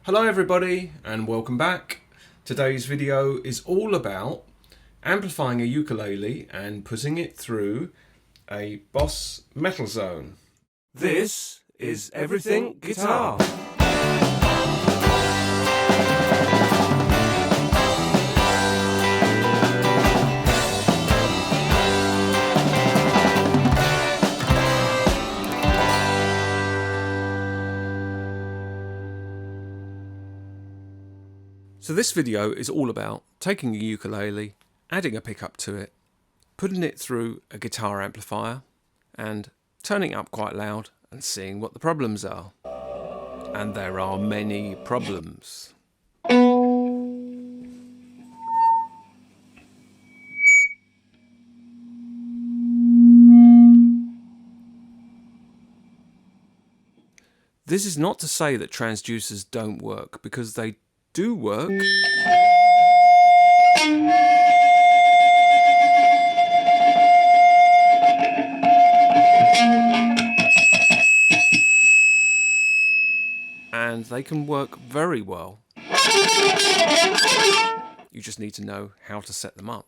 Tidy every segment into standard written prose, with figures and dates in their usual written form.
Hello everybody and welcome back. Today's video is all about amplifying a ukulele and putting it through a Boss Metal Zone. This is Everything Guitar. So this video is all about taking a ukulele, adding a pickup to it, putting it through a guitar amplifier and turning it up quite loud and seeing what the problems are. And there are many problems. This is not to say that transducers don't work, because they do work. And they can work very well. You just need to know how to set them up.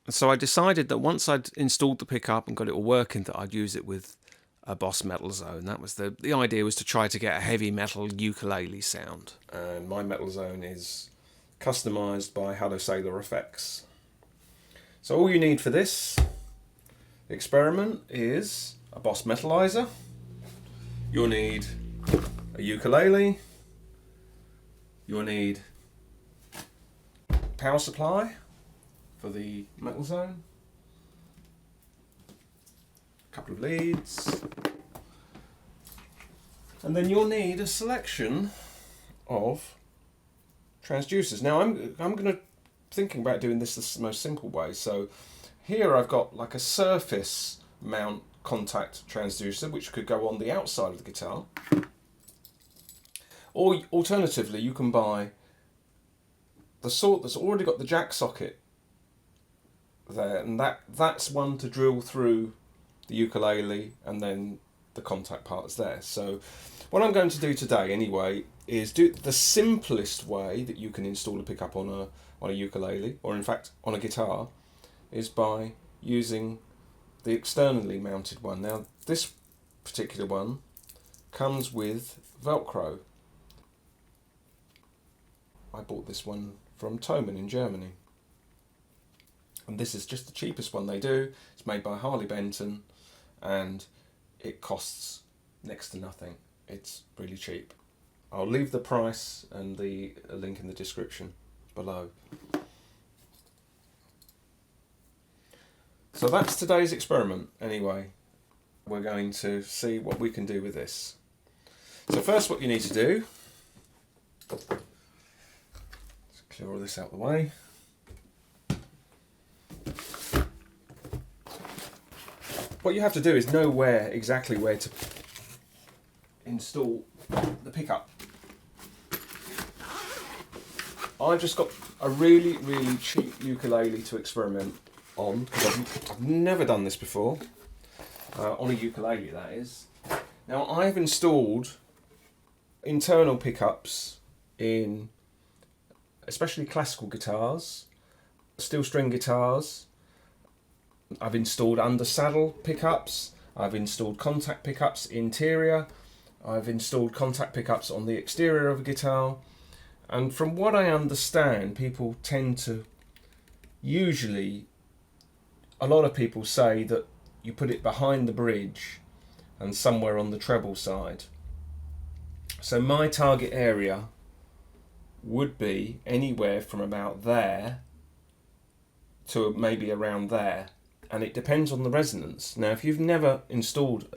So I decided that once I'd installed the pickup and got it all working, that I'd use it with a Boss Metal Zone. That was the idea, was to try to get a heavy metal ukulele sound. And my Metal Zone is customized by Halliday effects. So all you need for this experiment is a Boss Metalizer. You'll need a ukulele. You'll need power supply for the Metal Zone. A couple of leads, and then you'll need a selection of transducers. Now I'm going to thinking about doing this the most simple way. So here I've got like a surface mount contact transducer, which could go on the outside of the guitar, or alternatively you can buy the sort that's already got the jack socket there, and that's one to drill through the ukulele, and then the contact part is there. So what I'm going to do today anyway is do the simplest way that you can install a pickup on a ukulele, or in fact on a guitar, is by using the externally mounted one. Now this particular one comes with Velcro. I bought this one from Thomann in Germany, and this is just the cheapest one they do. It's made by Halliday, and it costs next to nothing. It's really cheap. I'll leave the price and the link in the description below. So that's today's experiment anyway. We're going to see what we can do with this. So first, what you need to do, let's clear all this out of the way. What you have to do is know exactly where to install the pickup. I just got a really cheap ukulele to experiment on, because I've never done this before, on a ukulele that is. Now I've installed internal pickups in especially classical guitars, steel string guitars. I've installed under saddle pickups, I've installed contact pickups interior, I've installed contact pickups on the exterior of a guitar, and from what I understand, people tend to, usually, a lot of people say that you put it behind the bridge and somewhere on the treble side. So my target area would be anywhere from about there to maybe around there. And it depends on the resonance. Now, if you've never installed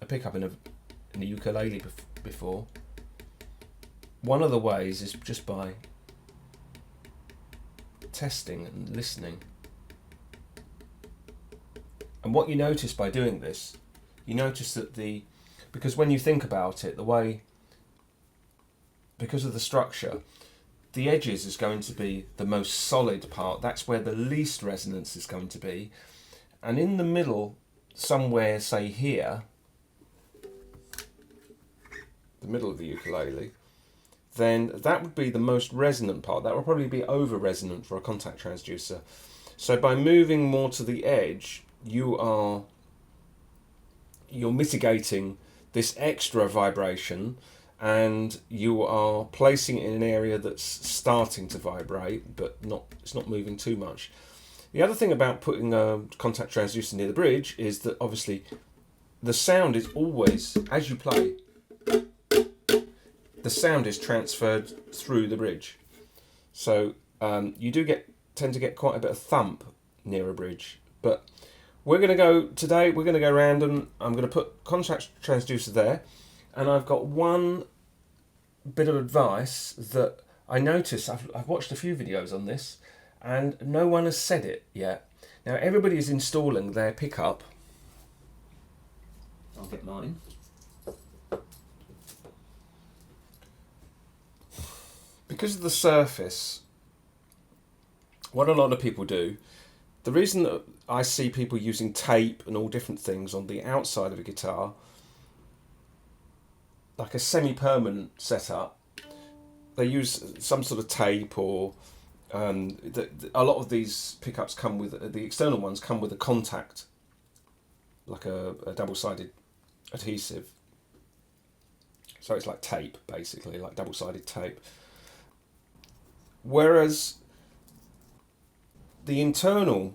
a pickup in a ukulele before, one of the ways is just by testing and listening. And what you notice by doing this, you notice that because when you think about it, because of the structure, the edges is going to be the most solid part. That's where the least resonance is going to be. And in the middle, somewhere, say here, the middle of the ukulele, then that would be the most resonant part. That would probably be over resonant for a contact transducer. So by moving more to the edge, you're mitigating this extra vibration, and you are placing it in an area that's starting to vibrate, but it's not moving too much. The other thing about putting a contact transducer near the bridge is that obviously the sound is always, as you play, the sound is transferred through the bridge. So you do tend to get quite a bit of thump near a bridge. But we're going to go random. I'm going to put contact transducer there. And I've got one bit of advice that I noticed. I've watched a few videos on this, and no one has said it yet. Now everybody is installing their pickup. I'll get mine. Because of the surface, what a lot of people do, the reason that I see people using tape and all different things on the outside of a guitar, like a semi-permanent setup, they use some sort of tape, or a lot of these pickups come with, the external ones come with a contact, like a double-sided adhesive. So it's like tape, basically, like double-sided tape. Whereas the internal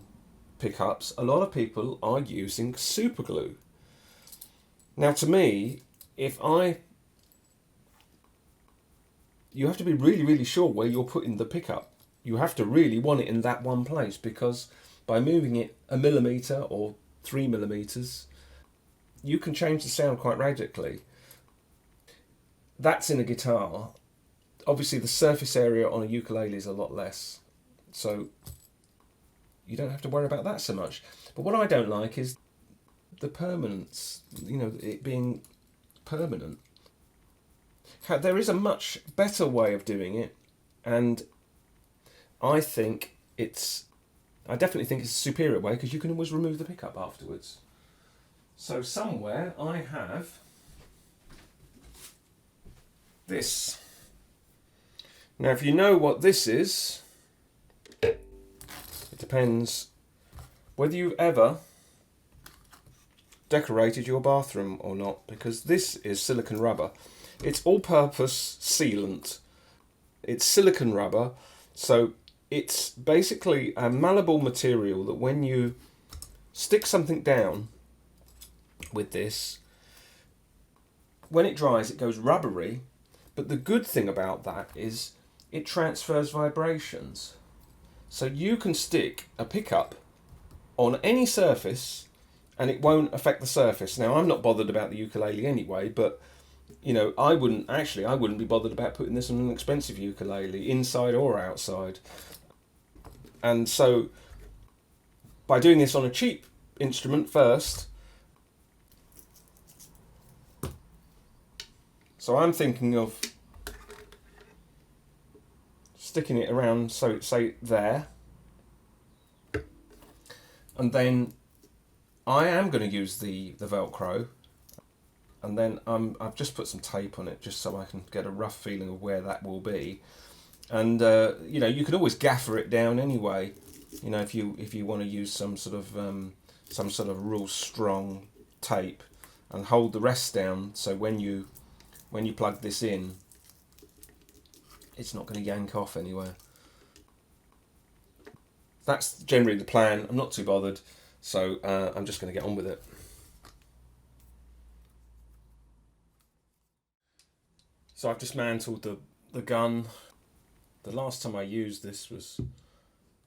pickups, a lot of people are using super glue. Now to me, you have to be really, really sure where you're putting the pickup. You have to really want it in that one place, because by moving it a millimetre or 3 millimetres, you can change the sound quite radically. That's in a guitar. Obviously the surface area on a ukulele is a lot less, so you don't have to worry about that so much. But what I don't like is the permanence, it being permanent. There is a much better way of doing it, and I definitely think it's a superior way, because you can always remove the pickup afterwards. So somewhere I have this. Now if you know what this is, it depends whether you've ever decorated your bathroom or not, because this is silicone rubber. It's all-purpose sealant. It's silicone rubber, so it's basically a malleable material that when you stick something down with this, when it dries it goes rubbery, but the good thing about that is it transfers vibrations. So you can stick a pickup on any surface and it won't affect the surface. Now I'm not bothered about the ukulele anyway, but I wouldn't be bothered about putting this on an expensive ukulele, inside or outside. And so by doing this on a cheap instrument first, so I'm thinking of sticking it around, so say there, and then I am going to use the Velcro, and then I've just put some tape on it just so I can get a rough feeling of where that will be. And you can always gaffer it down anyway, if you want to use some sort of real strong tape, and hold the rest down, so when you plug this in, it's not going to yank off anywhere. That's generally the plan. I'm not too bothered, so I'm just going to get on with it. So I've dismantled the gun. The last time I used this was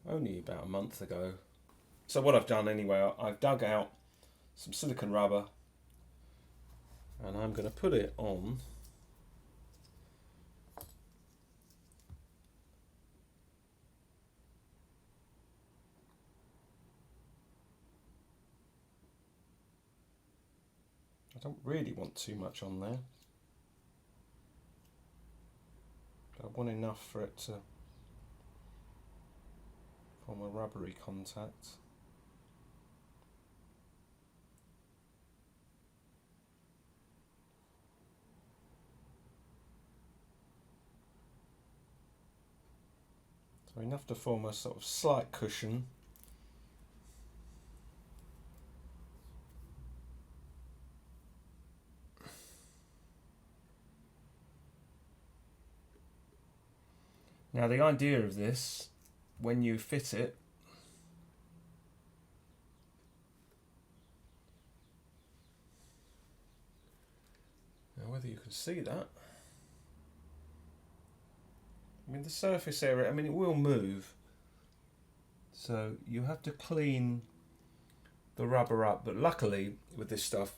only about a month ago. So what I've done anyway, I've dug out some silicone rubber, and I'm going to put it on I don't really want too much on there, but I want enough for it to form a rubbery contact. So enough to form a sort of slight cushion. Now the idea of this, when you fit it, now whether you can see that, I mean the surface area, I mean it will move, so you have to clean the rubber up, but luckily with this stuff,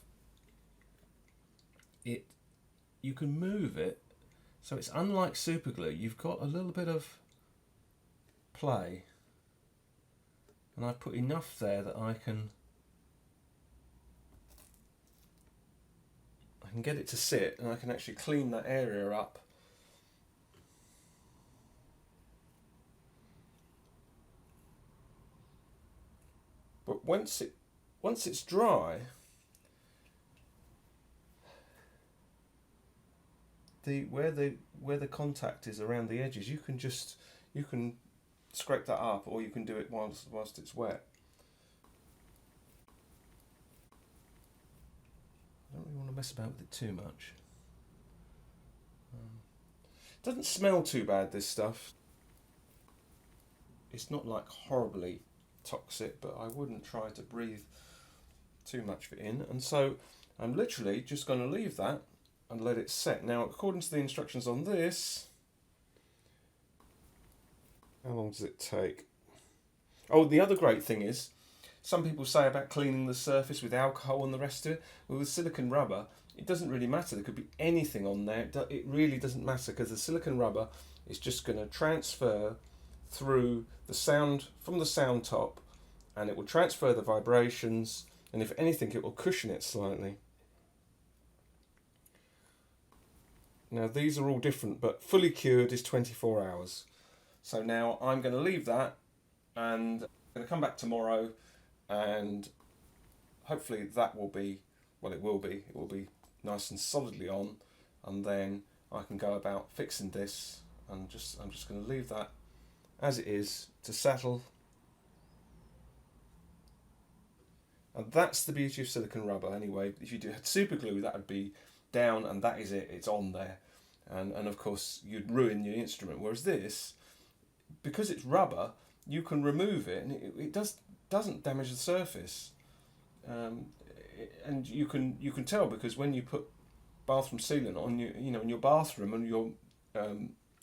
you can move it. So it's unlike super glue, you've got a little bit of play. And I've put enough there that I can get it to sit, and I can actually clean that area up. But once it's dry, where the contact is around the edges, you can scrape that up, or you can do it whilst it's wet. I don't really want to mess about with it too much. It doesn't smell too bad, this stuff. It's not like horribly toxic, but I wouldn't try to breathe too much of it in, and so I'm literally just going to leave that and let it set. Now, according to the instructions on this, how long does it take? Oh, the other great thing is, some people say about cleaning the surface with alcohol and the rest of it. Well, with silicone rubber, it doesn't really matter. There could be anything on there. It really doesn't matter, because the silicone rubber is just going to transfer through the sound from the sound top, and it will transfer the vibrations, and if anything, it will cushion it slightly. Now these are all different, but fully cured is 24 hours. So now I'm going to leave that, and I'm going to come back tomorrow, and hopefully that will be, well, it will be nice and solidly on, and then I can go about fixing this, and I'm just going to leave that as it is to settle. And that's the beauty of silicone rubber anyway. If you had super glue, that would be down, and that is it, it's on there, and of course you'd ruin your instrument. Whereas this, because it's rubber, you can remove it, and it doesn't damage the surface, and you can tell, because when you put bathroom sealant on in your bathroom and your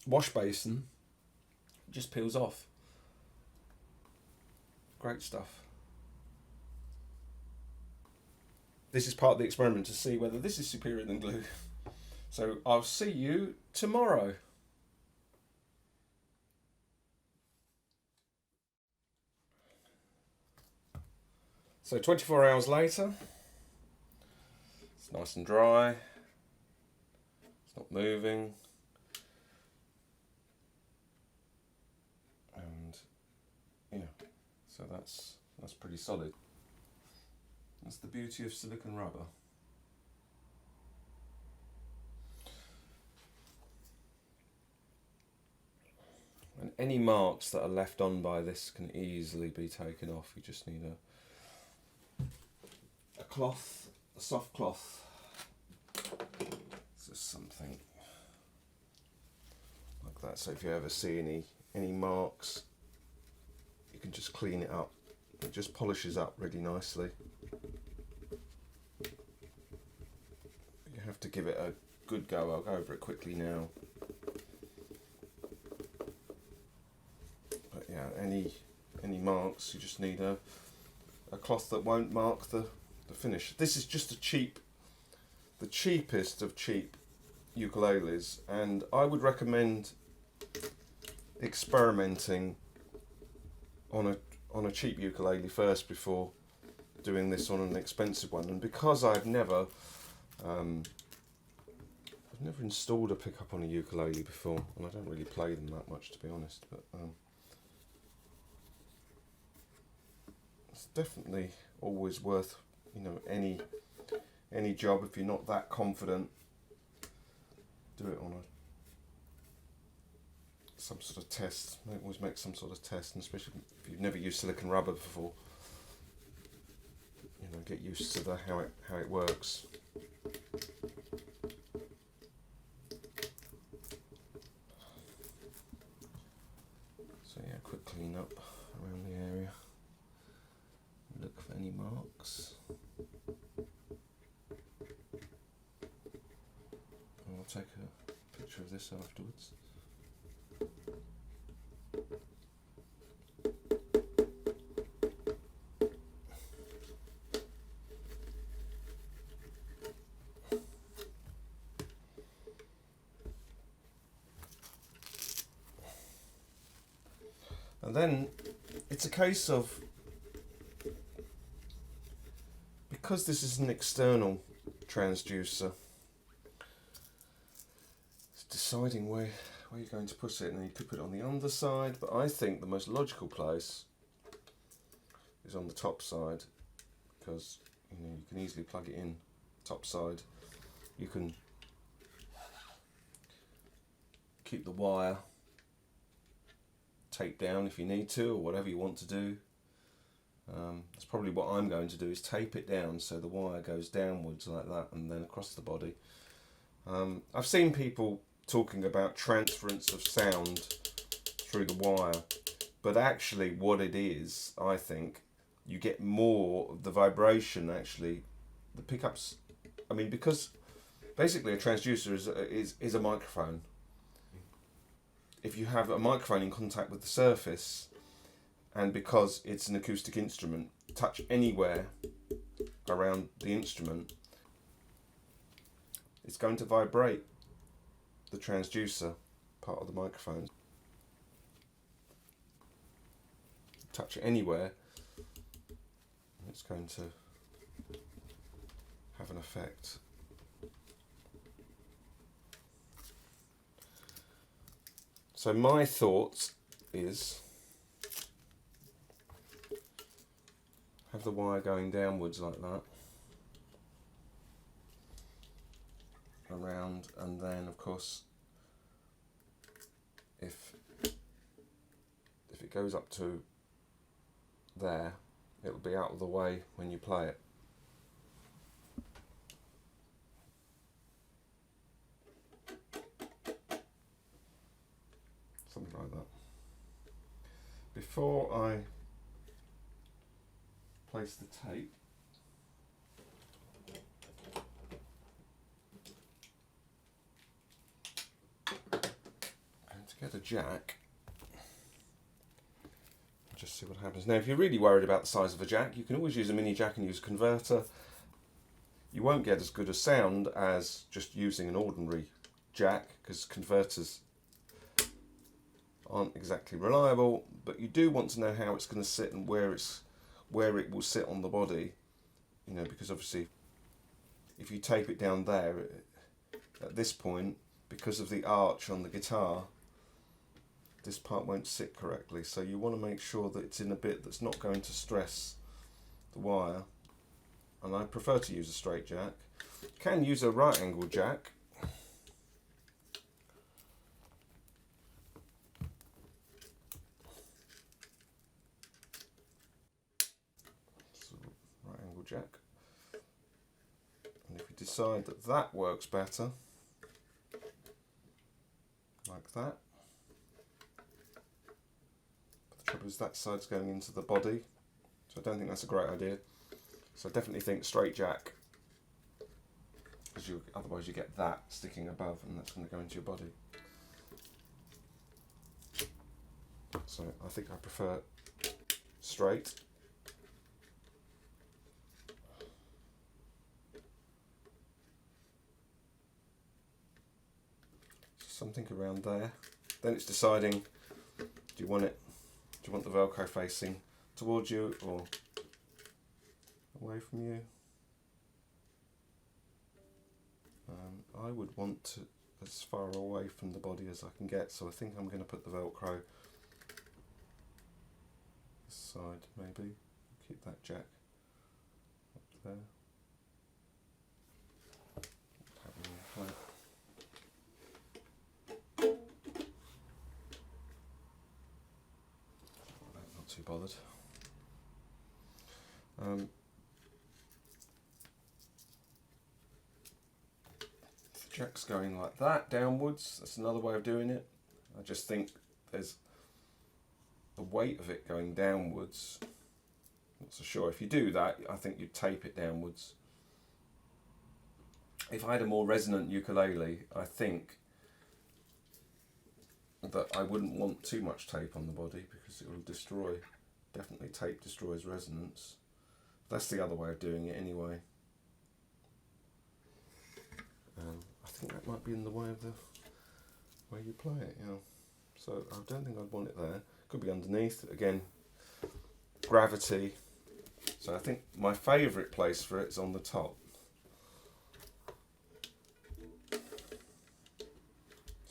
wash basin, it just peels off. Great stuff. This is part of the experiment to see whether this is superior than glue. So I'll see you tomorrow. So 24 hours later, it's nice and dry, it's not moving, and yeah, so that's pretty solid. That's the beauty of silicone rubber. And any marks that are left on by this can easily be taken off. You just need a cloth, a soft cloth. So something like that. So if you ever see any marks, you can just clean it up. It just polishes up really nicely. You have to give it a good go. I'll go over it quickly now. But yeah, any marks, you just need a cloth that won't mark the finish. This is just the cheapest of cheap ukuleles, and I would recommend experimenting on a cheap ukulele first before doing this on an expensive one. And because I've never installed a pickup on a ukulele before, and I don't really play them that much, to be honest, but it's definitely always worth, any job. If you're not that confident, do it on a some sort of test. Always make some sort of test, and especially if you've never used silicone rubber before, you know, get used to how it works. So yeah, quick clean up around the area. Look for any marks. And I'll take a picture of this afterwards. And then it's a case of, because this is an external transducer, it's deciding where you're going to put it. And you could put it on the underside, but I think the most logical place is on the top side, because you know, you can easily plug it in top side. You can keep the wire taped down if you need to, or whatever you want to do. That's probably what I'm going to do, is tape it down so the wire goes downwards like that and then across the body. I've seen people talking about transference of sound through the wire, but actually what it is, I think, you get more of the vibration. Actually, the pickups, I mean, because basically a transducer is a microphone. If you have a microphone in contact with the surface, and because it's an acoustic instrument, touch anywhere around the instrument, it's going to vibrate the transducer part of the microphone. Touch it anywhere, it's going to have an effect. So my thoughts is, have the wire going downwards like that, around, and then of course if it goes up to there, it will be out of the way when you play it. Something like that. Before I place the tape, I'm going to get a jack and just see what happens. Now if you're really worried about the size of a jack, you can always use a mini jack and use a converter. You won't get as good a sound as just using an ordinary jack, because converters aren't exactly reliable, but you do want to know how it's going to sit and where it will sit on the body, you know, because obviously if you tape it down there at this point, because of the arch on the guitar, this part won't sit correctly, so you want to make sure that it's in a bit that's not going to stress the wire. And I prefer to use a straight jack. You can use a right angle jack. Right angle jack. And if you decide that that works better, like that. But the trouble is that side's going into the body, so I don't think that's a great idea. So I definitely think straight jack, because otherwise you get that sticking above and that's going to go into your body. So I think I prefer straight. Something around there. Then it's deciding, do you want the Velcro facing towards you or away from you? I would want to as far away from the body as I can get, so I think I'm going to put the Velcro this side, maybe. Keep that jack up there. Have a little plate. too bothered. The jack's going like that, downwards. That's another way of doing it. I just think there's the weight of it going downwards. Not so sure. If you do that, I think you'd tape it downwards. If I had a more resonant ukulele, I think that I wouldn't want too much tape on the body because it will destroy, definitely tape destroys resonance. That's the other way of doing it anyway. I think that might be in the way of the way you play it, yeah. So I don't think I'd want it there. Could be underneath, again, gravity. So I think my favourite place for it is on the top.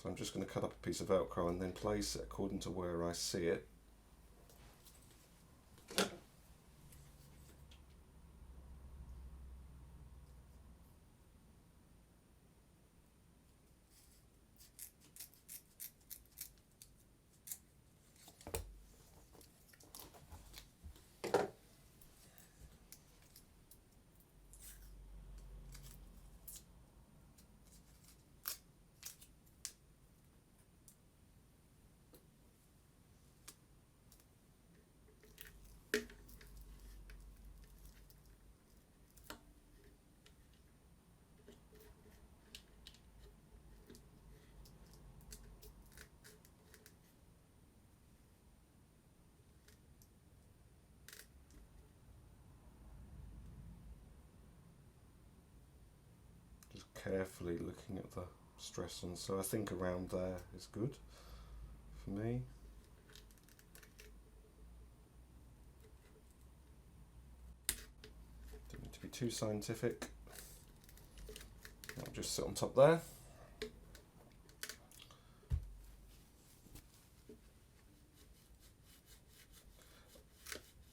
So I'm just going to cut up a piece of Velcro and then place it according to where I see it. Carefully looking at the stress on, so I think around there is good for me. Don't need to be too scientific. I'll just sit on top there.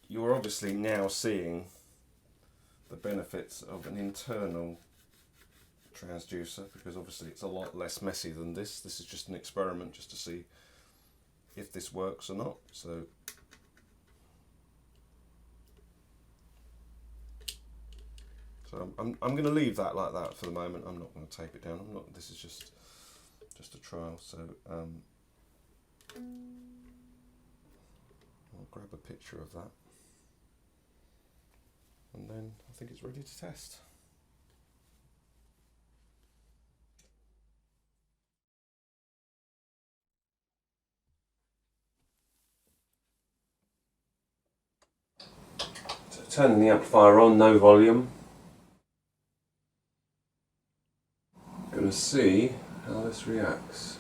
You're obviously now seeing the benefits of an internal transducer, because obviously it's a lot less messy than this. This is just an experiment just to see if this works or not. So I'm going to leave that like that for the moment. I'm not going to tape it down. I'm not. This is just a trial. So I'll grab a picture of that, and then I think it's ready to test. Turning the amplifier on, no volume. Gonna see how this reacts.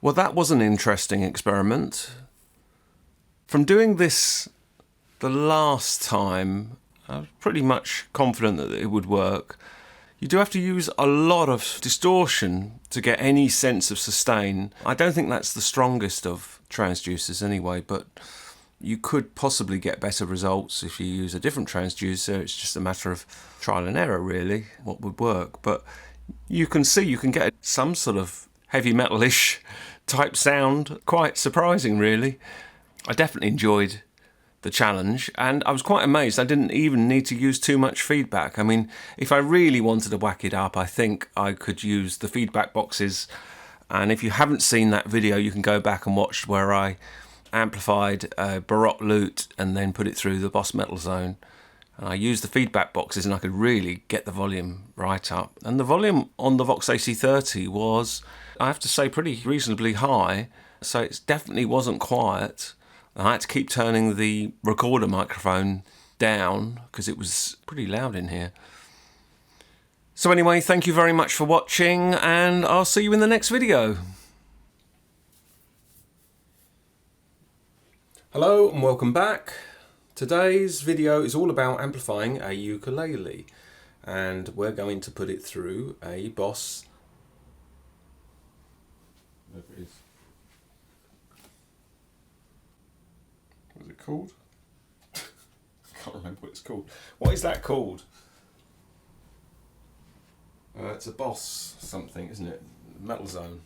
Well, that was an interesting experiment. From doing this the last time, I was pretty much confident that it would work. You do have to use a lot of distortion to get any sense of sustain. I don't think that's the strongest of transducers anyway, but you could possibly get better results if you use a different transducer. It's just a matter of trial and error, really, what would work. But you can see you can get some sort of heavy metal-ish type sound. Quite surprising, really. I definitely enjoyed the challenge, and I was quite amazed I didn't even need to use too much feedback. I mean, if I really wanted to whack it up, I think I could use the feedback boxes, and if you haven't seen that video, you can go back and watch where I amplified a Baroque lute and then put it through the Boss Metal Zone. And I used the feedback boxes and I could really get the volume right up. And the volume on the Vox AC30 was, I have to say, pretty reasonably high, so it definitely wasn't quiet. I had to keep turning the recorder microphone down because it was pretty loud in here. So anyway, thank you very much for watching, and I'll see you in the next video. Hello and welcome back. Today's video is all about amplifying a ukulele, and we're going to put it through a Boss. Whatever it is. What is it called? I can't remember what it's called. What is that called? It's a Boss something, isn't it? Metal Zone.